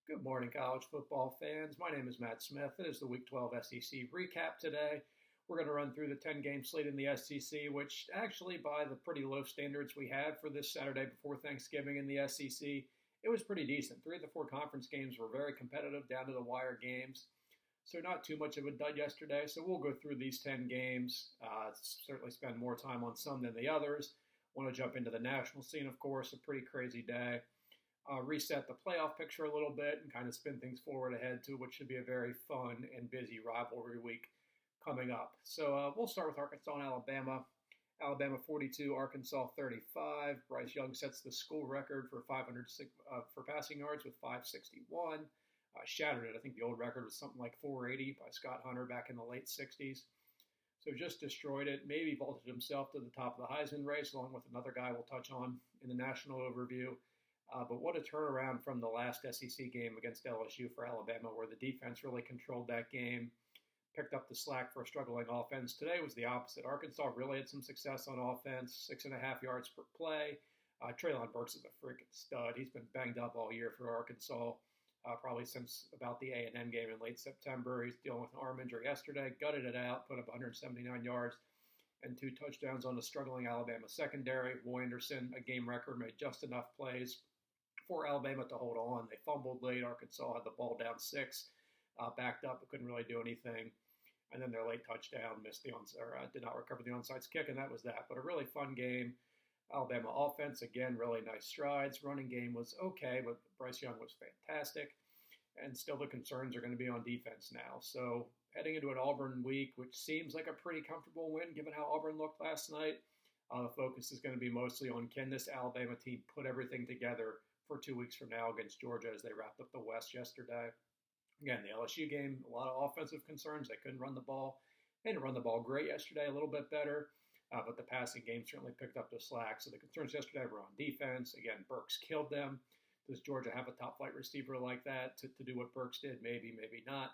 Good morning, college football fans. My name is Matt Smith. It is the Week 12 SEC recap today. We're going to run through the 10-game slate in the SEC, which actually, by the pretty low standards we had for this Saturday before Thanksgiving in the SEC, it was pretty decent. Three of the four conference games were very competitive, down to the wire games. So not too much of a dud yesterday. So we'll go through these 10 games, certainly spend more time on some than the others. Want to jump into the national scene, of course, a pretty crazy day. Reset the playoff picture a little bit and kind of spin things forward ahead to what should be a very fun and busy rivalry week coming up. So we'll start with Arkansas and Alabama. Alabama 42, Arkansas 35. Bryce Young sets the school record for 500 for passing yards with 561. Shattered it. I think the old record was something like 480 by Scott Hunter back in the late 60s. So just destroyed it. Maybe vaulted himself to the top of the Heisman race, along with another guy we'll touch on in the national overview. But what a turnaround from the last SEC game against LSU for Alabama, where the defense really controlled that game, picked up the slack for a struggling offense. Today was the opposite. Arkansas really had some success on offense, 6.5 yards per play. Treylon Burks is a freaking stud. He's been banged up all year for Arkansas, probably since about the A&M game in late September. He's dealing with an arm injury yesterday, gutted it out, put up 179 yards and 2 touchdowns on the struggling Alabama secondary. Will Anderson, a game record, made just enough plays for Alabama to hold on. They fumbled late. Arkansas had the ball down 6, backed up, but couldn't really do anything. And then their late touchdown did not recover the onside kick, and that was that. But a really fun game. Alabama offense, again, really nice strides. Running game was okay, but Bryce Young was fantastic. And still the concerns are going to be on defense now. So heading into an Auburn week, which seems like a pretty comfortable win given how Auburn looked last night, the focus is going to be mostly on can this Alabama team put everything together for 2 weeks from now against Georgia as they wrapped up the West yesterday. Again, the LSU game, a lot of offensive concerns. They couldn't run the ball. They didn't run the ball great yesterday, a little bit better, but the passing game certainly picked up the slack. So the concerns yesterday were on defense. Again, Burks killed them. Does Georgia have a top-flight receiver like that to do what Burks did? Maybe, maybe not.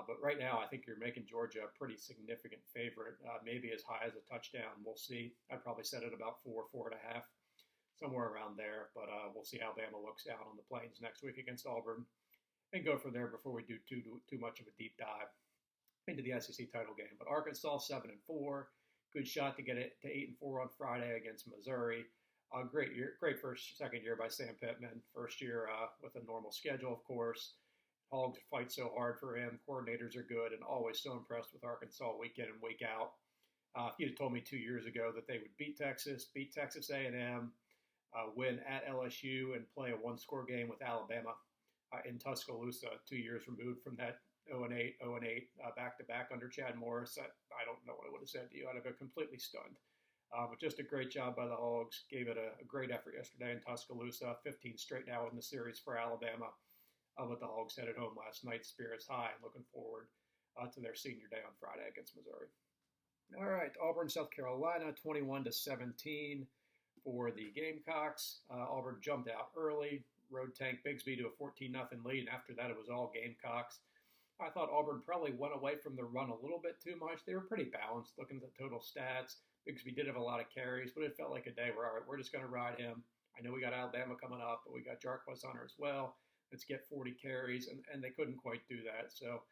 But right now, I think you're making Georgia a pretty significant favorite, maybe as high as a touchdown. We'll see. I'd probably set it about 4.5. Somewhere around there, but we'll see how Bama looks out on the Plains next week against Auburn, and go from there before we do too much of a deep dive into the SEC title game. But Arkansas 7-4, good shot to get it to 8-4 on Friday against Missouri. Great second year by Sam Pittman. First year with a normal schedule, of course. Hogs fight so hard for him. Coordinators are good, and always so impressed with Arkansas week in and week out. If you'd have told me 2 years ago that they would beat Texas A&M, win at LSU, and play a one-score game with Alabama in Tuscaloosa 2 years removed from that 0-8 back-to-back under Chad Morris, I don't know what I would have said to you. I'd have been completely stunned. But just a great job by the Hogs. Gave it a great effort yesterday in Tuscaloosa. 15 straight now in the series for Alabama. But the Hogs headed home last night, spirits high, and looking forward to their senior day on Friday against Missouri. All right, Auburn-South Carolina, 21-17. For the Gamecocks. Auburn jumped out early, road tank Bigsby to a 14-0 lead, and after that it was all Gamecocks. I thought Auburn probably went away from the run a little bit too much. They were pretty balanced looking at the total stats. Bigsby did have a lot of carries, but it felt like a day where, all right, we're just going to ride him. I know we got Alabama coming up, but we got Jarquez Hunter as well. Let's get 40 carries, and they couldn't quite do that. So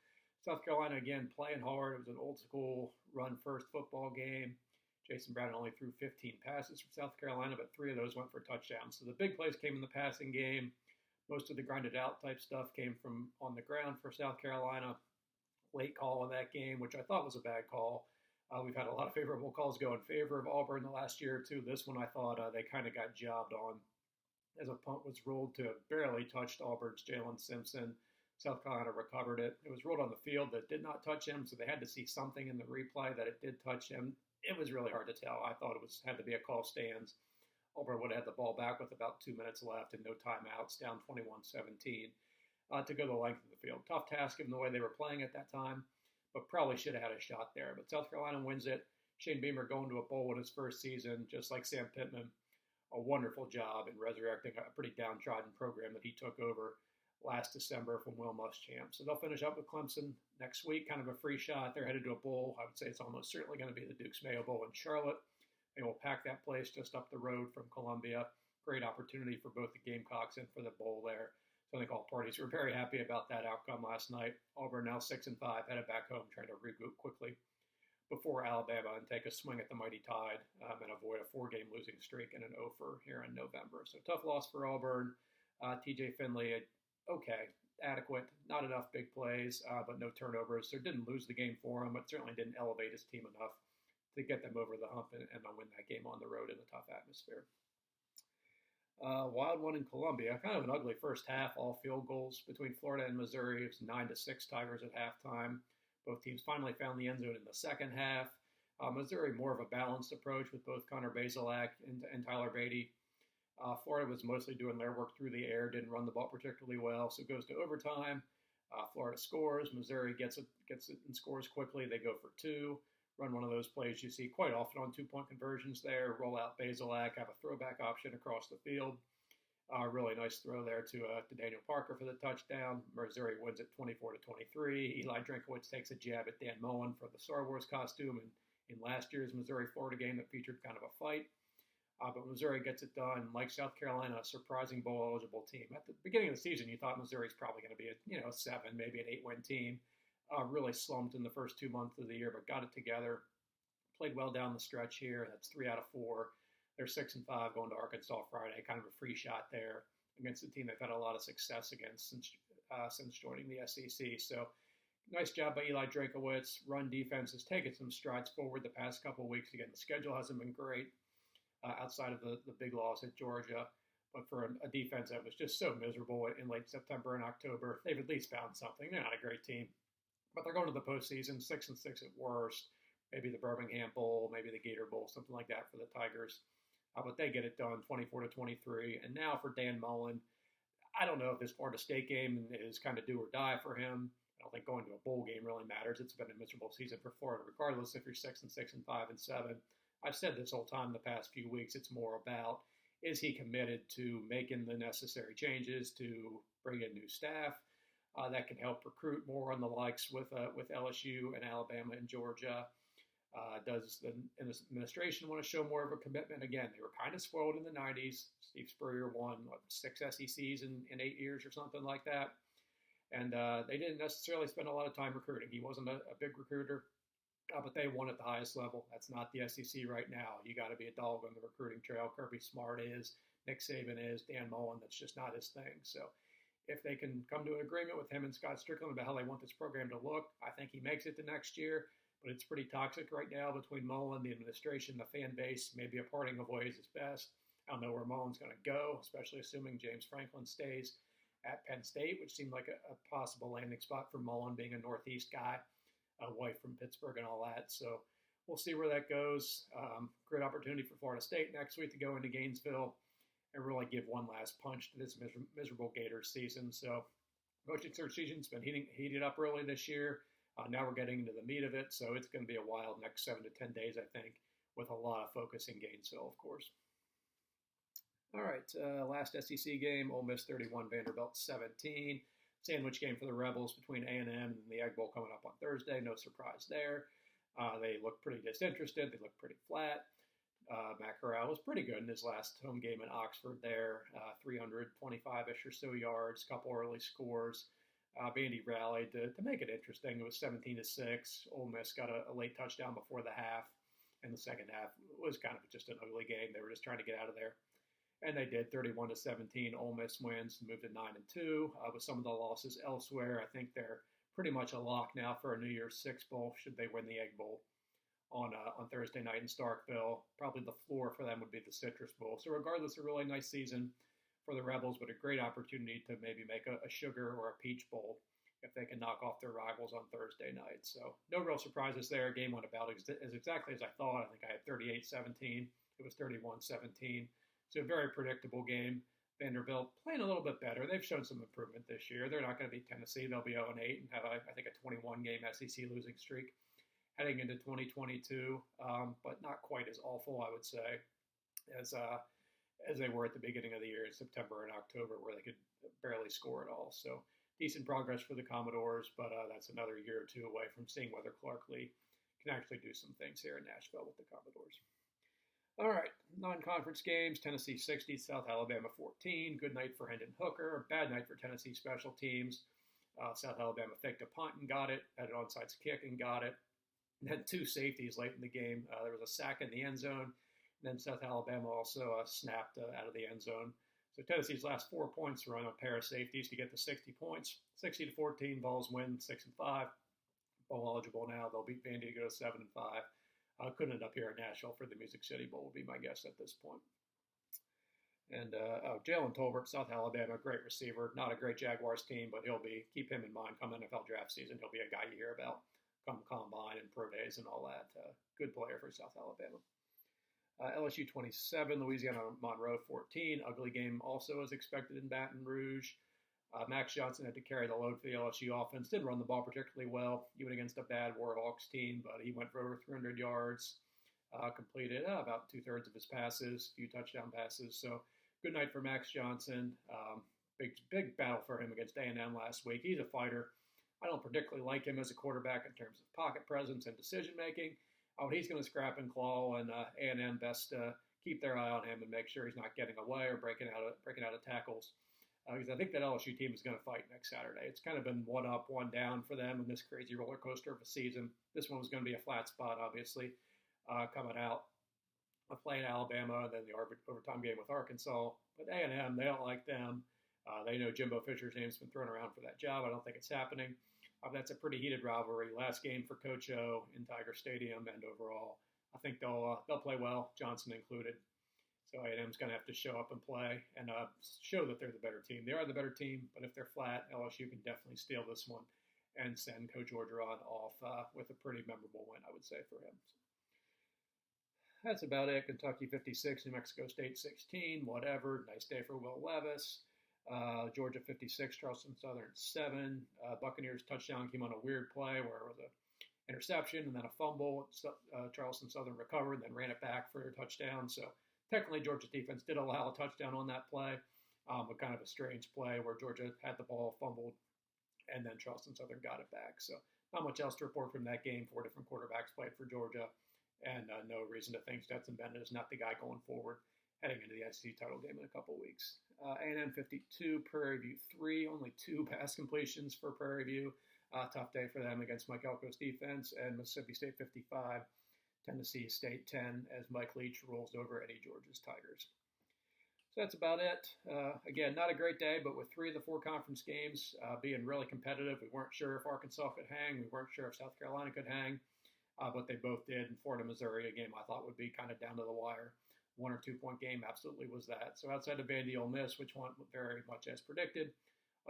South Carolina, again, playing hard. It was an old-school run-first football game. Jason Brown only threw 15 passes from South Carolina, but 3 of those went for touchdowns. So the big plays came in the passing game. Most of the grinded out type stuff came from on the ground for South Carolina. Late call in that game, which I thought was a bad call. We've had a lot of favorable calls go in favor of Auburn the last year or two. This one I thought they kind of got jobbed on as a punt was ruled to barely touched Auburn's Jalen Simpson. South Carolina recovered it. It was ruled on the field that did not touch him, so they had to see something in the replay that it did touch him. It was really hard to tell. I thought it had to be a call stands. Auburn would have had the ball back with about 2 minutes left and no timeouts, down 21-17 to go the length of the field. Tough task given the way they were playing at that time, but probably should have had a shot there. But South Carolina wins it. Shane Beamer going to a bowl in his first season, just like Sam Pittman. A wonderful job in resurrecting a pretty downtrodden program that he took over last December from Will Muschamp. So they'll finish up with Clemson next week, kind of a free shot. They're headed to a bowl. I would say it's almost certainly going to be the Duke's Mayo Bowl in Charlotte. They will pack that place just up the road from Columbia. Great opportunity for both the Gamecocks and for the bowl there. So I think all parties were very happy about that outcome last night. Auburn now 6-5, headed back home, trying to regroup quickly before Alabama and take a swing at the mighty Tide and avoid a 4-game losing streak and an offer here in November. So tough loss for Auburn. TJ Finley, okay, adequate, not enough big plays, but no turnovers. So didn't lose the game for him, but certainly didn't elevate his team enough to get them over the hump and win that game on the road in a tough atmosphere. Wild one in Columbia, kind of an ugly first half, all field goals between Florida and Missouri. It was 9-6 Tigers at halftime. Both teams finally found the end zone in the second half. Missouri, more of a balanced approach with both Connor Bazelak and Tyler Beatty. Florida was mostly doing their work through the air, didn't run the ball particularly well, so it goes to overtime. Florida scores. Missouri gets it and scores quickly. They go for two. Run one of those plays you see quite often on two-point conversions there. Roll out Bazelak, have a throwback option across the field. Really nice throw there to Daniel Parker for the touchdown. Missouri wins it 24-23. Eli Drinkowitz takes a jab at Dan Mullen for the Star Wars costume in last year's Missouri-Florida game that featured kind of a fight. But Missouri gets it done. Like South Carolina, a surprising bowl-eligible team. At the beginning of the season, you thought Missouri's probably going to be a 7, maybe an 8-win team. Really slumped in the first 2 months of the year, but got it together. Played well down the stretch here. That's 3 out of 4. They're 6-5 going to Arkansas Friday. Kind of a free shot there against a team they've had a lot of success against since joining the SEC. So nice job by Eli Drinkowitz. Run defense has taken some strides forward the past couple of weeks. Again, the schedule hasn't been great outside of the big loss at Georgia. But for a defense that was just so miserable in late September and October, they've at least found something. They're not a great team, but they're going to the postseason, 6-6 at worst. Maybe the Birmingham Bowl, maybe the Gator Bowl, something like that for the Tigers. But they get it done, 24-23. And now for Dan Mullen, I don't know if this Florida State game is kind of do or die for him. I don't think going to a bowl game really matters. It's been a miserable season for Florida, regardless if you're 6-6 and 5-7. I've said this whole time the past few weeks. It's more about, is he committed to making the necessary changes to bring in new staff that can help recruit more on the likes with LSU and Alabama and Georgia? Does the administration want to show more of a commitment? Again, they were kind of spoiled in the 90s. Steve Spurrier won, 6 SECs in 8 years or something like that. And they didn't necessarily spend a lot of time recruiting. He wasn't a big recruiter, but they won at the highest level. That's not the SEC right now. You got to be a dog on the recruiting trail. Kirby Smart is, Nick Saban is, Dan Mullen, that's just not his thing. So if they can come to an agreement with him and Scott Strickland about how they want this program to look, I think he makes it to next year. But it's pretty toxic right now between Mullen, the administration, the fan base. Maybe a parting of ways is best. I don't know where Mullen's going to go, especially assuming James Franklin stays at Penn State, which seemed like a possible landing spot for Mullen, being a Northeast guy, away from Pittsburgh and all that. So we'll see where that goes. Great opportunity for Florida State next week to go into Gainesville and really give one last punch to this miserable Gators season. So coaching search season's been heated up early this year. Now we're getting into the meat of it, so it's going to be a wild next 7 to 10 days, I think, with a lot of focus in Gainesville, of course. All right, last SEC game, Ole Miss 31, Vanderbilt 17. Sandwich game for the Rebels between A&M and the Egg Bowl coming up on Thursday. No surprise there. They look pretty disinterested. They look pretty flat. Matt Corral was pretty good in his last home game in Oxford there, 325-ish or so yards, couple early scores. Vandy rallied to make it interesting. It was 17-6. Ole Miss got a late touchdown before the half, and the second half was kind of just an ugly game. They were just trying to get out of there, and they did. 31-17. Ole Miss wins, moved to 9-2. With some of the losses elsewhere, I think they're pretty much a lock now for a New Year's Six bowl. Should they win the Egg Bowl on Thursday night in Starkville? Probably the floor for them would be the Citrus Bowl. So regardless, a really nice season for the Rebels, but a great opportunity to maybe make a sugar or a peach bowl if they can knock off their rivals on Thursday night. So no real surprises there. Game went about as exactly as I thought. I think I had 38-17. It was 31-17. So a very predictable game. Vanderbilt playing a little bit better. They've shown some improvement this year. They're not going to be Tennessee. They'll be 0-8 and have, I think, a 21-game SEC losing streak heading into 2022, but not quite as awful, I would say, as they were at the beginning of the year in September and October, where they could barely score at all. So decent progress for the Commodores, but that's another year or two away from seeing whether Clark Lee can actually do some things here in Nashville with the Commodores. All right, non-conference games, Tennessee 60, South Alabama 14. Good night for Hendon Hooker. Bad night for Tennessee special teams. South Alabama faked a punt and got it, had an onside kick and got it, and had two safeties late in the game. There was a sack in the end zone, and then South Alabama also snapped out of the end zone. So Tennessee's last 4 points were on a pair of safeties to get to 60 points. 60-14, Vols win 6-5. Bowl eligible now. They'll beat Vandy to go to 7-5. Couldn't end up here at Nashville for the Music City Bowl, would be my guess at this point. And Jalen Tolbert, South Alabama, great receiver. Not a great Jaguars team, but keep him in mind come NFL draft season. He'll be a guy you hear about come combine and pro days and all that. Good player for South Alabama. LSU 27, Louisiana Monroe 14. Ugly game also as expected in Baton Rouge. Max Johnson had to carry the load for the LSU offense. Didn't run the ball particularly well, even against a bad Warhawks team, but he went for over 300 yards, completed about two-thirds of his passes, a few touchdown passes. So good night for Max Johnson. Big battle for him against A&M last week. He's a fighter. I don't particularly like him as a quarterback in terms of pocket presence and decision-making. He's going to scrap and claw, and A&M best keep their eye on him and make sure he's not getting away or breaking out of tackles. Because I think that LSU team is going to fight next Saturday. It's kind of been one up, one down for them in this crazy roller coaster of a season. This one was going to be a flat spot, obviously, coming out of playing Alabama and then the overtime game with Arkansas. But A&M, they don't like them. They know Jimbo Fisher's name's been thrown around for that job. I don't think it's happening. That's a pretty heated rivalry. Last game for Coach O in Tiger Stadium, and overall, I think they'll play well, Johnson included. So A&M's going to have to show up and play and show that they're the better team. They are the better team, but if they're flat, LSU can definitely steal this one and send Coach Orgeron off with a pretty memorable win, I would say, for him. So that's about it. Kentucky 56, New Mexico State 16, whatever. Nice day for Will Levis. Georgia 56, Charleston Southern 7. Buccaneers touchdown came on a weird play where it was an interception and then a fumble. Charleston Southern recovered, then ran it back for a touchdown. So technically, Georgia's defense did allow a touchdown on that play, but kind of a strange play where Georgia had the ball fumbled, and then Charleston Southern got it back. So not much else to report from that game. 4 different quarterbacks played for Georgia, and no reason to think Stetson Bennett is not the guy going forward heading into the SEC title game in a couple weeks. A&M 52, Prairie View 3, only 2 pass completions for Prairie View. Tough day for them against Mike Elko's defense, and Mississippi State 55. Tennessee State 10 as Mike Leach rolls over Eddie George's Tigers. So that's about it. Again, not a great day, but with 3 of the 4 conference games being really competitive, we weren't sure if Arkansas could hang. We weren't sure if South Carolina could hang, but they both did. And Florida, Missouri, a game I thought would be kind of down to the wire. 1 or 2 point game absolutely was that. So outside of Vanderbilt-Ole Miss, which went very much as predicted,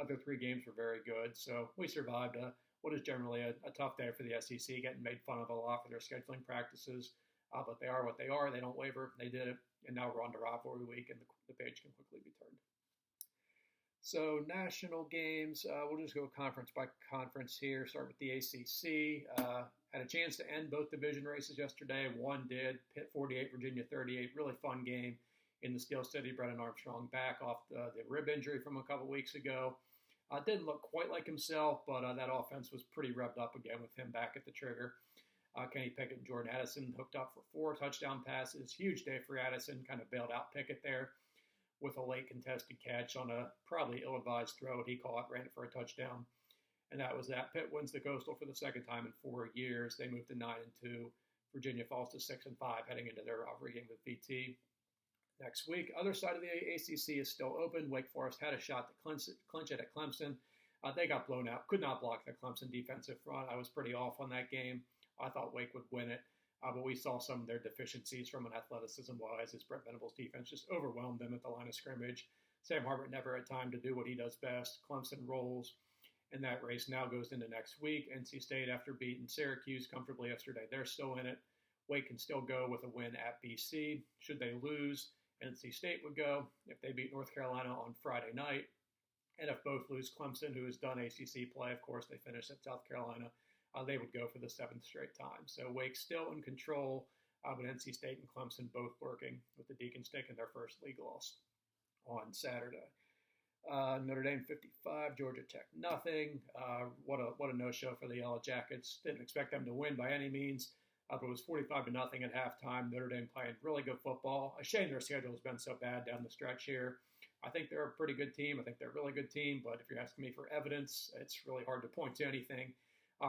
other 3 games were very good. So we survived what is generally a tough day for the SEC, getting made fun of a lot for their scheduling practices. But they are what they are. They don't waver. They did it. And now we're on to rivalry week, and the page can quickly be turned. So national games, we'll just go conference by conference here. Start with the ACC. Had a chance to end both division races yesterday. One did. Pitt 48, Virginia 38. Really fun game in the Steel City. Brennan Armstrong back off the rib injury from a couple weeks ago. Didn't look quite like himself, but that offense was pretty revved up again with him back at the trigger. Kenny Pickett and Jordan Addison hooked up for 4 touchdown passes. Huge day for Addison, kind of bailed out Pickett there with a late contested catch on a probably ill-advised throw he caught, ran it for a touchdown. And that was that. Pitt wins the Coastal for the second time in 4 years. They moved to 9-2. Virginia falls to 6-5 heading into their rivalry game with VT next week. Other side of the ACC is still open. Wake Forest had a shot to clinch it at Clemson. They got blown out. Could not block the Clemson defensive front. I was pretty off on that game. I thought Wake would win it. But we saw some of their deficiencies from an athleticism-wise as Brent Venables' defense just overwhelmed them at the line of scrimmage. Sam Hartman never had time to do what he does best. Clemson rolls, and that race now goes into next week. NC State, after beating Syracuse comfortably yesterday, they're still in it. Wake can still go with a win at BC. Should they lose, NC State would go. If they beat North Carolina on Friday night, and if both lose, Clemson, who has done ACC play, of course, they finished at South Carolina, they would go for the 7th straight time. So Wake still in control, but NC State and Clemson both working, with the Deacons taking their first league loss on Saturday. Notre Dame 55, Georgia Tech nothing. What a no-show for the Yellow Jackets. Didn't expect them to win by any means. But it was 45-0 at halftime. Notre Dame playing really good football. A shame their schedule has been so bad down the stretch here. I think they're a pretty good team. I think they're a really good team. But if you're asking me for evidence, it's really hard to point to anything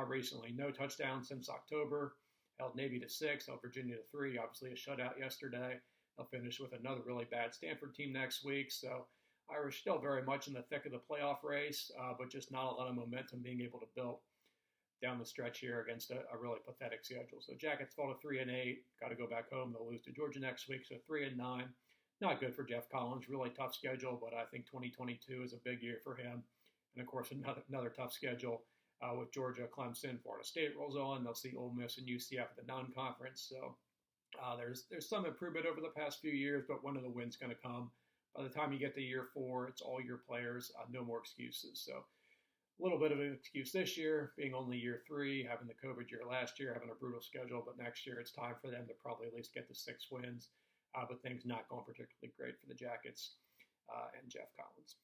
recently. No touchdowns since October. Held Navy to 6, held Virginia to 3. Obviously a shutout yesterday. They'll finish with another really bad Stanford team next week. So Irish still very much in the thick of the playoff race, but just not a lot of momentum being able to build down the stretch here against a really pathetic schedule. So Jackets fall to 3-8. Got to go back home. They'll lose to Georgia next week. So 3-9. Not good for Jeff Collins. Really tough schedule, but I think 2022 is a big year for him. And of course, another tough schedule with Georgia, Clemson, Florida State rolls on. They'll see Ole Miss and UCF at the non-conference. So there's some improvement over the past few years, but when are the wins going to come? By the time you get to year 4, it's all your players. No more excuses. So a little bit of an excuse this year, being only year 3, having the COVID year last year, having a brutal schedule. But next year, it's time for them to probably at least get to 6 wins. But things not going particularly great for the Jackets and Jeff Collins.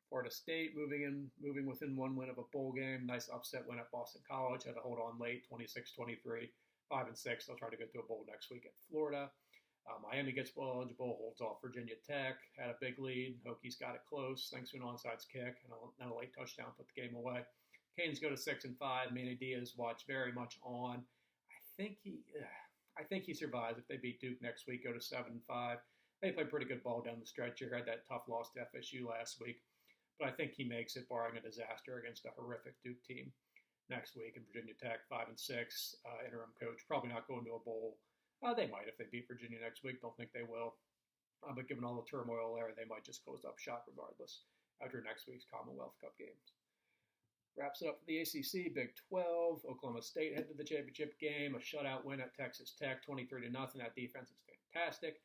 Florida State moving within 1 win of a bowl game. Nice upset win at Boston College. Had to hold on late, 26-23, 5-6. They'll try to get to a bowl next week at Florida. Miami gets bowl eligible, holds off Virginia Tech. Had a big lead. Hokies got it close thanks to an onside kick and a late touchdown put the game away. Canes go to 6-5. Manny Diaz watched very much on. I think he survives if they beat Duke next week. Go to 7-5. They played pretty good ball down the stretch here. Had that tough loss to FSU last week. But I think he makes it, barring a disaster against a horrific Duke team next week. And Virginia Tech, 5-6, interim coach, probably not going to a bowl. They might if they beat Virginia next week. Don't think they will. But given all the turmoil there, they might just close up shop regardless after next week's Commonwealth Cup games. Wraps it up for the ACC, Big 12. Oklahoma State head to the championship game. A shutout win at Texas Tech, 23-0. That defense is fantastic.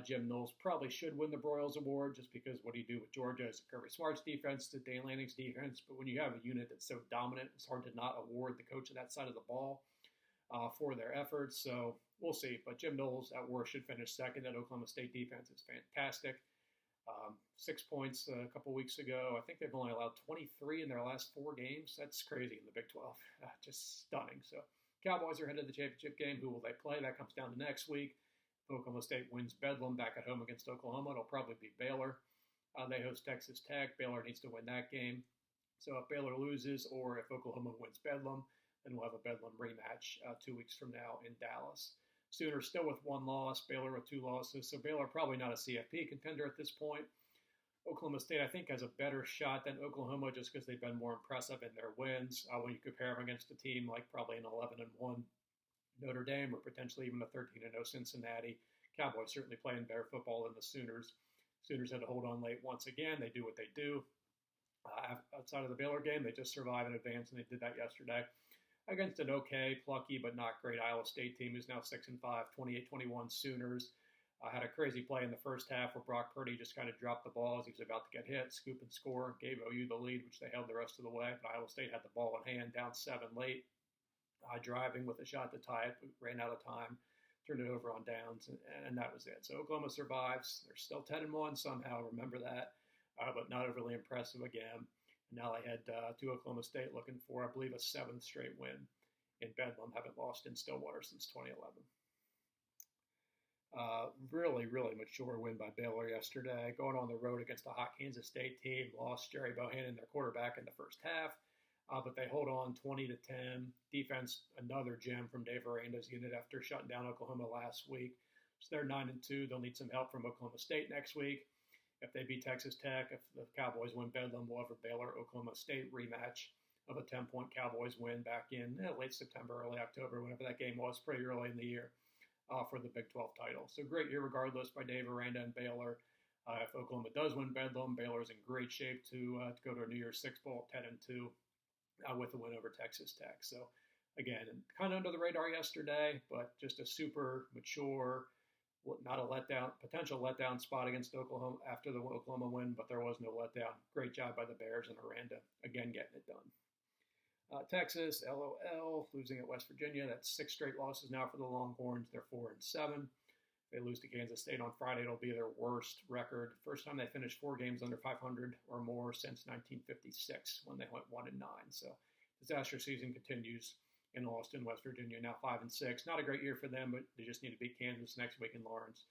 Jim Knowles probably should win the Broyles Award just because what do you do with Georgia? It's Kirby Smart's defense, it's Dane Lanning's defense. But when you have a unit that's so dominant, it's hard to not award the coach of that side of the ball for their efforts. So we'll see. But Jim Knowles at worst should finish second. That Oklahoma State defense is fantastic. 6 points a couple weeks ago. I think they've only allowed 23 in their last 4 games. That's crazy in the Big 12. Just stunning. So Cowboys are headed to the championship game. Who will they play? That comes down to next week. Oklahoma State wins Bedlam back at home against Oklahoma. It'll probably be Baylor. They host Texas Tech. Baylor needs to win that game. So if Baylor loses or if Oklahoma wins Bedlam, then we'll have a Bedlam rematch 2 weeks from now in Dallas. Sooners still with 1 loss. Baylor with 2 losses. So Baylor probably not a CFP contender at this point. Oklahoma State, I think, has a better shot than Oklahoma just because they've been more impressive in their wins. When you compare them against a team like probably an 11-1 Notre Dame or potentially even a 13-0 Cincinnati. Cowboys certainly playing better football than the Sooners. Sooners had to hold on late once again. They do what they do. Outside of the Baylor game, they just survive in advance, and they did that yesterday against an okay, plucky, but not great Iowa State team who's now 6-5, 28-21 Sooners. Had a crazy play in the first half where Brock Purdy just kind of dropped the ball as he was about to get hit, scoop and score, gave OU the lead, which they held the rest of the way. But Iowa State had the ball in hand, down 7 late. Driving with a shot to tie it, ran out of time, turned it over on downs, and that was it. So Oklahoma survives. They're still 10-1 somehow, remember that, but not overly impressive again. And now they head to Oklahoma State looking for, I believe, a 7th straight win in Bedlam. Haven't lost in Stillwater since 2011. Really mature win by Baylor yesterday. Going on the road against a hot Kansas State team. Lost Jerry Bohannon, their quarterback, in the first half. But they hold on 20-10. Defense, another gem from Dave Aranda's unit after shutting down Oklahoma last week. So they're 9-2. They'll need some help from Oklahoma State next week. If they beat Texas Tech, if the Cowboys win Bedlam, we'll have a Baylor-Oklahoma State rematch of a 10-point Cowboys win back in late September, early October, whenever that game was, pretty early in the year for the Big 12 title. So great year regardless by Dave Aranda and Baylor. If Oklahoma does win Bedlam, Baylor's in great shape to go to a New Year's Six Bowl 10-2. With a win over Texas Tech. So, again, kind of under the radar yesterday, but just a super mature, not a potential letdown spot against Oklahoma after the Oklahoma win, but there was no letdown. Great job by the Bears and Aranda, again, getting it done. Texas, LOL, losing at West Virginia. That's 6 straight losses now for the Longhorns. They're 4-7. They lose to Kansas State on Friday. It'll be their worst record. First time they finished 4 games under 500 or more since 1956 when they went 1-9. So disaster season continues in Austin, West Virginia, now 5-6. Not a great year for them, but they just need to beat Kansas next week in Lawrence,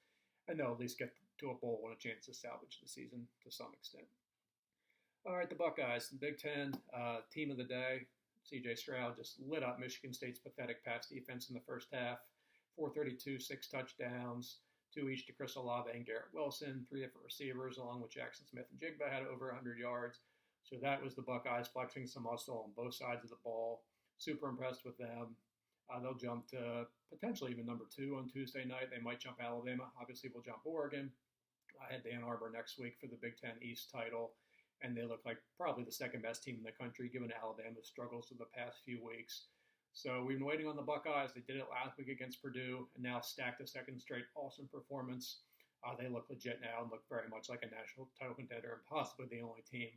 and they'll at least get to a bowl and a chance to salvage the season to some extent. All right, the Buckeyes, the Big Ten team of the day. C.J. Stroud just lit up Michigan State's pathetic pass defense in the first half. 432, 6 touchdowns, 2 each to Chris Olave and Garrett Wilson, 3 different receivers, along with Jackson Smith and Jigba had over 100 yards. So that was the Buckeyes flexing some muscle on both sides of the ball. Super impressed with them. They'll jump to potentially even number 2 on Tuesday night. They might jump Alabama. Obviously, we'll jump Oregon. I had Ann Arbor next week for the Big Ten East title, and they look like probably the second best team in the country, given Alabama's struggles of the past few weeks. So we've been waiting on the Buckeyes. They did it last week against Purdue, and now stacked a second straight awesome performance. They look legit now and look very much like a national title contender and possibly the only team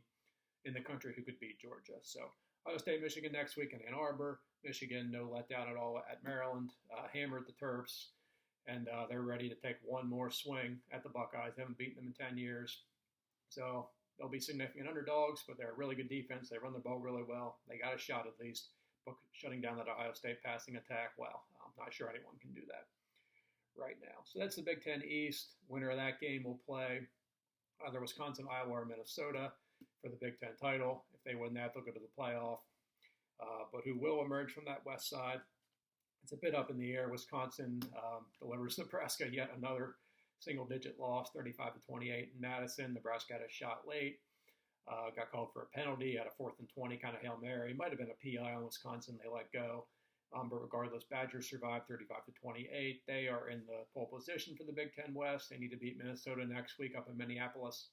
in the country who could beat Georgia. So Ohio State, Michigan next week in Ann Arbor. Michigan, no letdown at all at Maryland. Hammered the Terps, and they're ready to take one more swing at the Buckeyes. They haven't beaten them in 10 years. So they'll be significant underdogs, but they're a really good defense. They run the ball really well. They got a shot at least. But shutting down that Ohio State passing attack, well, I'm not sure anyone can do that right now. So that's the Big Ten East. Winner of that game will play either Wisconsin, Iowa, or Minnesota for the Big Ten title. If they win that, they'll go to the playoff. But who will emerge from that west side? It's a bit up in the air. Wisconsin delivers Nebraska yet another single-digit loss, 35-28 in Madison. Nebraska had a shot late. Got called for a penalty at a 4th and 20 kind of Hail Mary. Might have been a PI on Wisconsin. They let go. But regardless, Badgers survived 35-28. They are in the pole position for the Big Ten West. They need to beat Minnesota next week up in Minneapolis.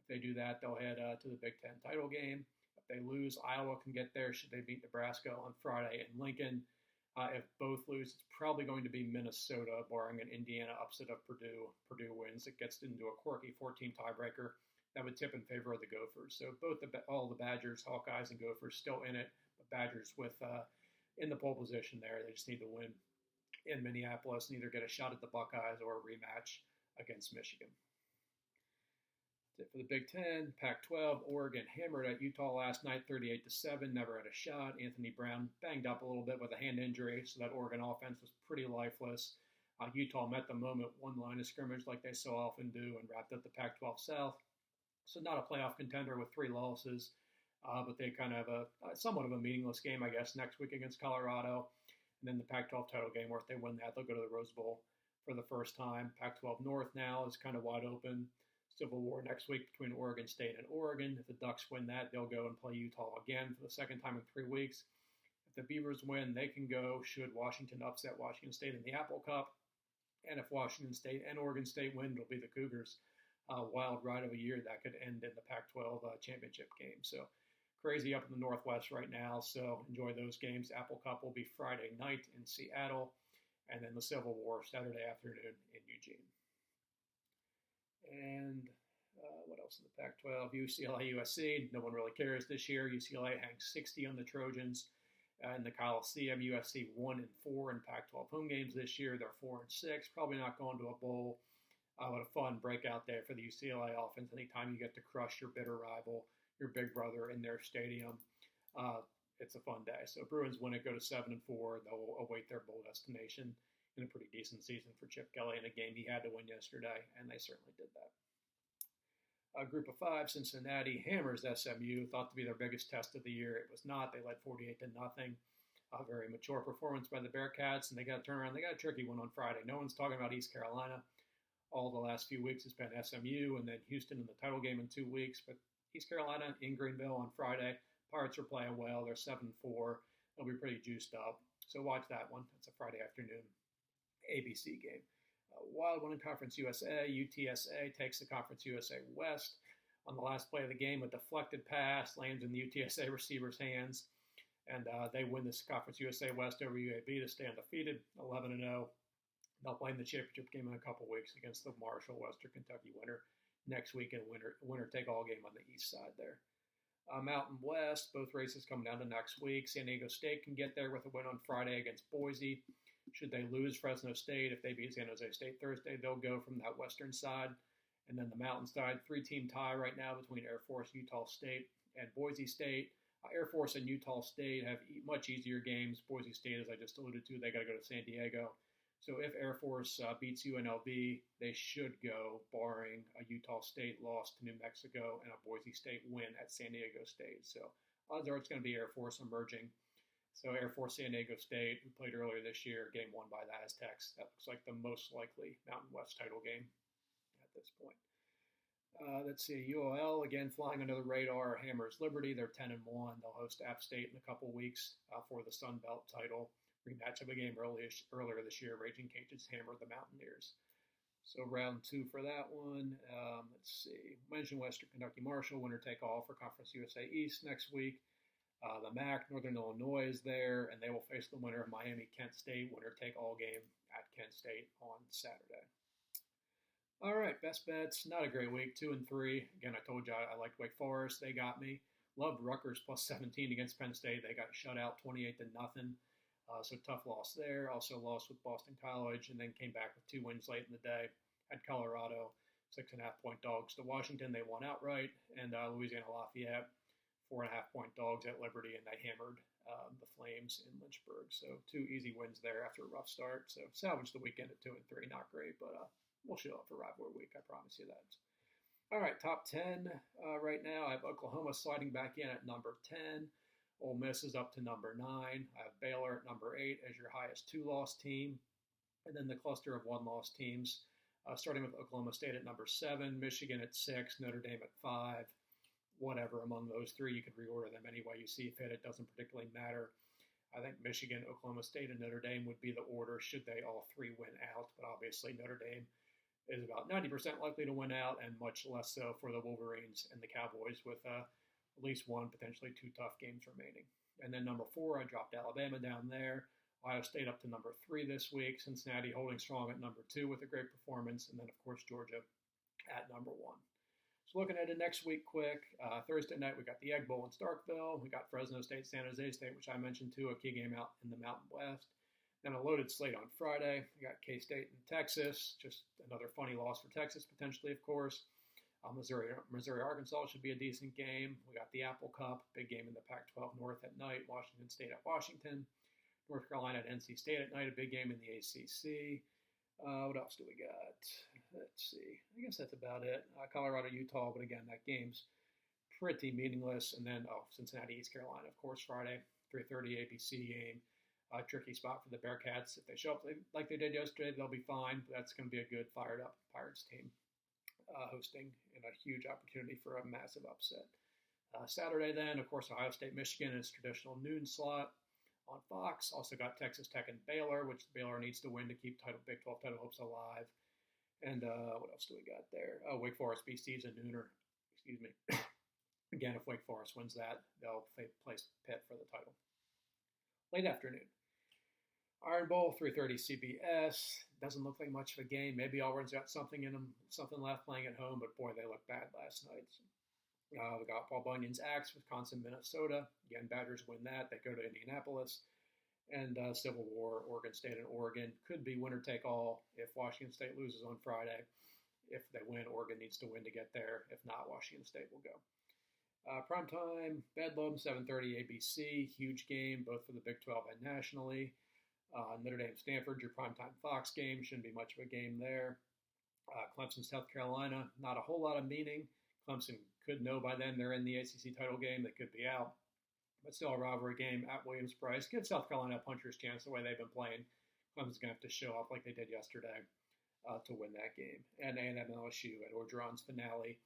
If they do that, they'll head to the Big Ten title game. If they lose, Iowa can get there should they beat Nebraska on Friday in Lincoln. If both lose, it's probably going to be Minnesota, barring an Indiana upset of Purdue. Purdue wins. It gets into a quirky 14 tiebreaker that would tip in favor of the Gophers. So all the Badgers, Hawkeyes, and Gophers still in it, but Badgers with in the pole position there. They just need to win in Minneapolis and either get a shot at the Buckeyes or a rematch against Michigan. That's it for the Big Ten. Pac-12, Oregon hammered at Utah last night, 38-7. Never had a shot. Anthony Brown banged up a little bit with a hand injury, so that Oregon offense was pretty lifeless. Utah met the moment, one line of scrimmage like they so often do, and wrapped up the Pac-12 South. So not a playoff contender with 3 losses, but they kind of have a somewhat of a meaningless game, I guess, next week against Colorado. And then the Pac-12 title game, where if they win that, they'll go to the Rose Bowl for the first time. Pac-12 North now is kind of wide open. Civil war next week between Oregon State and Oregon. If the Ducks win that, they'll go and play Utah again for the second time in 3 weeks. If the Beavers win, they can go should Washington upset Washington State in the Apple Cup. And if Washington State and Oregon State win, it'll be the Cougars. Wild ride of a year that could end in the Pac-12 championship game. So crazy up in the Northwest right now. So enjoy those games. Apple Cup will be Friday night in Seattle, and then the Civil War Saturday afternoon in Eugene. And what else in the Pac-12? UCLA, USC. No one really cares this year. UCLA hangs 60 on the Trojans in the Coliseum. USC 1-4 in Pac-12 home games this year. They're 4-6. Probably not going to a bowl. What a fun breakout day for the UCLA offense. Anytime you get to crush your bitter rival, your big brother, in their stadium, it's a fun day. So Bruins win it, go to 7-4. They'll await their bowl destination in a pretty decent season for Chip Kelly in a game he had to win yesterday, and they certainly did that. Group of 5, Cincinnati hammers SMU, thought to be their biggest test of the year. It was not. They led 48-0. A very mature performance by the Bearcats, and they got a turnaround. They got a tricky one on Friday. No one's talking about East Carolina. All the last few weeks has been SMU, and then Houston in the title game in 2 weeks. But East Carolina in Greenville on Friday. Pirates are playing well. They're 7-4. They'll be pretty juiced up. So watch that one. It's a Friday afternoon ABC game. Wild one in Conference USA. UTSA takes the Conference USA West. On the last play of the game, a deflected pass lands in the UTSA receiver's hands. And they win this Conference USA West over UAB to stay undefeated, 11-0. They'll play in the championship game in a couple weeks against the Marshall Western Kentucky winner next week in winner-take-all game on the east side there. Mountain West, both races come down to next week. San Diego State can get there with a win on Friday against Boise. Should they lose Fresno State, if they beat San Jose State Thursday, they'll go from that western side. And then the mountain side, 3-team tie right now between Air Force, Utah State, and Boise State. Air Force and Utah State have much easier games. Boise State, as I just alluded to, they got to go to San Diego. So if Air Force beats UNLV, they should go, barring a Utah State loss to New Mexico and a Boise State win at San Diego State. So odds are it's going to be Air Force emerging. So Air Force San Diego State, who played earlier this year, game won by the Aztecs. That looks like the most likely Mountain West title game at this point. Let's see, UOL, again, flying under the radar, hammers Liberty. They're 10-1. They'll host App State in a couple weeks for the Sun Belt title. Rematch of a game earlier this year. Raging Cajuns hammered the Mountaineers. So round 2 for that one. Let's see. Mentioned Western Kentucky Marshall, winner take all for Conference USA East next week. The MAC, Northern Illinois is there, and they will face the winner of Miami-Kent State, winner take all game at Kent State on Saturday. All right, best bets. Not a great week, 2 and 3. Again, I told you I liked Wake Forest. They got me. Loved Rutgers plus 17 against Penn State. They got shut out 28-0. So tough loss there. Also lost with Boston College, and then came back with 2 wins late in the day. Had Colorado 6.5-point dogs to Washington. They won outright, and Louisiana Lafayette 4.5-point dogs at Liberty, and they hammered the Flames in Lynchburg. So 2 easy wins there after a rough start. So salvaged the weekend at 2 and 3. Not great, but we'll show up for Rivalry week. I promise you that. All right, top 10 right now. I have Oklahoma sliding back in at number 10. Ole Miss is up to number 9. I have Baylor at number 8 as your highest 2-loss team. And then the cluster of 1-loss teams, starting with Oklahoma State at number 7, Michigan at 6, Notre Dame at 5. Whatever among those 3, you could reorder them any way you see fit. It doesn't particularly matter. I think Michigan, Oklahoma State, and Notre Dame would be the order should they all 3 win out. But obviously Notre Dame is about 90% likely to win out, and much less so for the Wolverines and the Cowboys with at least 1, potentially 2 tough games remaining. And then number 4, I dropped Alabama down there. Ohio State up to number 3 this week. Cincinnati holding strong at number 2 with a great performance. And then, of course, Georgia at number 1. So looking at it next week quick, Thursday night we got the Egg Bowl in Starkville. We got Fresno State, San Jose State, which I mentioned too, a key game out in the Mountain West. Then a loaded slate on Friday. We got K-State and Texas, just another funny loss for Texas potentially, of course. Missouri-Arkansas should be a decent game. We got the Apple Cup, big game in the Pac-12 North at night. Washington State at Washington. North Carolina at NC State at night, a big game in the ACC. What else do we got? Let's see. I guess that's about it. Colorado-Utah, but again, that game's pretty meaningless. And then, Cincinnati-East Carolina, of course, Friday, 3:30 ABC game. Tricky spot for the Bearcats. If they show up like they did yesterday, they'll be fine. But that's going to be a good, fired-up Pirates team hosting, and a huge opportunity for a massive upset. Saturday, then, of course, Ohio State, Michigan in its traditional noon slot on Fox. Also got Texas Tech and Baylor, which Baylor needs to win to keep Big 12 title hopes alive. And what else do we got there? Wake Forest, BC's a nooner. Excuse me. Again, if Wake Forest wins that, they'll place Pitt for the title. Late afternoon. Iron Bowl, 3:30 CBS. Doesn't look like much of a game. Maybe Auburn's got something in them, something left playing at home, but boy, they looked bad last night. We got Paul Bunyan's Axe, Wisconsin, Minnesota. Again, Badgers win that. They go to Indianapolis. And Civil War, Oregon State and Oregon. Could be winner take all if Washington State loses on Friday. If they win, Oregon needs to win to get there. If not, Washington State will go. Primetime, Bedlam, 7:30 ABC. Huge game, both for the Big 12 and nationally. Notre Dame, Stanford, your primetime Fox game. Shouldn't be much of a game there. Clemson, South Carolina, not a whole lot of meaning. Clemson could know by then they're in the ACC title game. They could be out. But still a rivalry game at Williams-Brice. Give South Carolina a puncher's chance the way they've been playing. Clemson's going to have to show up like they did yesterday to win that game. And A&M-LSU at Orgeron's finale.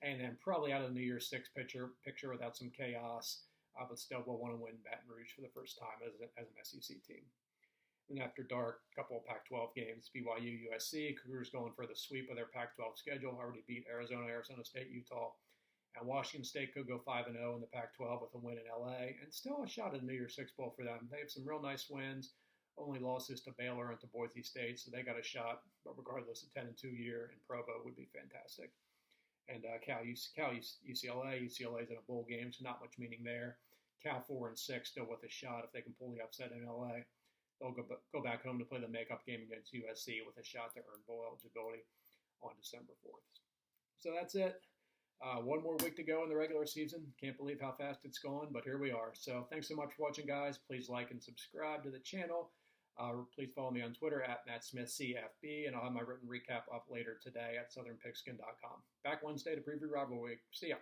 A&M probably out of the New Year's Six picture without some chaos. But still will want to win Baton Rouge for the first time as an SEC team. And after dark, a couple of Pac-12 games. BYU, USC. Cougars going for the sweep of their Pac-12 schedule. Already beat Arizona State, Utah. And Washington State could go 5-0 in the Pac-12 with a win in LA. And still a shot at the New Year's Six Bowl for them. They have some real nice wins. Only losses to Baylor and to Boise State, so they got a shot. But regardless, a 10-2 year in Provo would be fantastic. And Cal, UCLA. UCLA's in a bowl game, so not much meaning there. Cal 4-6 still with a shot if they can pull the upset in LA. They'll go back home to play the makeup game against USC with a shot to earn bowl eligibility on December 4th. So that's it. One more week to go in the regular season. Can't believe how fast it's gone, but here we are. So thanks so much for watching, guys. Please like and subscribe to the channel. Please follow me on Twitter at MattSmithCFB, and I'll have my written recap up later today at SouthernPigskin.com. Back Wednesday to preview Rivalry Week. See ya.